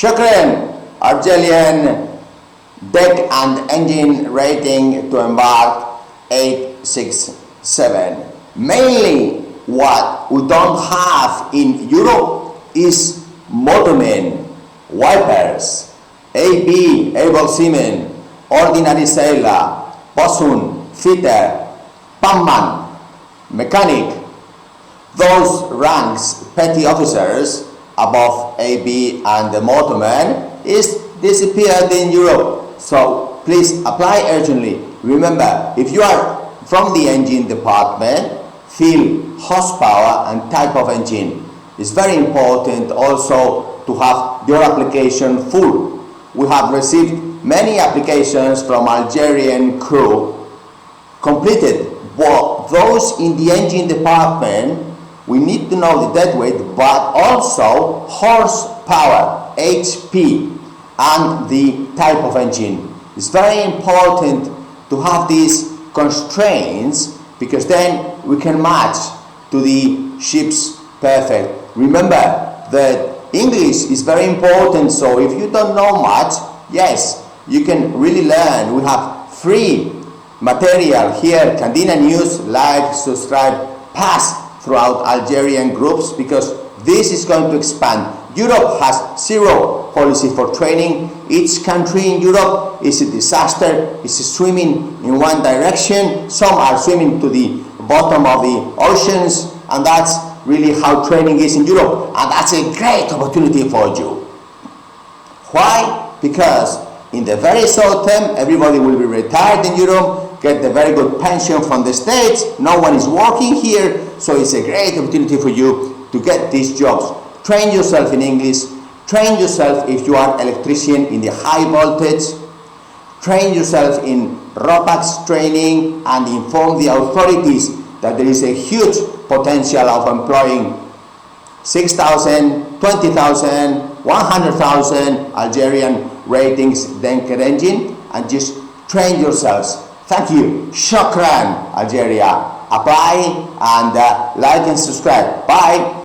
Shukran, Algerian deck and engine rating to Embark 867. Mainly what we don't have in Europe is motormen, wipers, AB, able seaman, ordinary sailor, bosun, fitter, pumpman, mechanic. Those ranks, petty officers above AB and the motorman, is disappeared in Europe. So please apply urgently. Remember, if you are from the engine department, field, horsepower and type of engine. It's very important also to have your application full. We have received many applications from Algerian crew completed, but those in the engine department, we need to know the dead weight, but also horsepower, HP, and the type of engine. It's very important to have these constraints, because then we can match to the ships perfect. Remember that English is very important, so if you don't know much, yes, you can really learn. We have free material here, Candina News, like, subscribe, pass throughout Algerian groups, because this is going to expand. Europe has zero policy for training. Each country in Europe is a disaster, is swimming in one direction. Some are swimming to the bottom of the oceans, and that's really how training is in Europe, and that's a great opportunity for you. Why? Because in the very short term, everybody will be retired in Europe, get the very good pension from the States, no one is working here, so it's a great opportunity for you to get these jobs. Train yourself in English, train yourself if you are electrician in the high voltage, train yourself in Ropax training, and inform the authorities that there is a huge potential of employing 6,000, 20,000, 100,000 Algerian ratings Denker engine, and just train yourselves. Thank you. Shukran, Algeria. Apply and like and subscribe. Bye.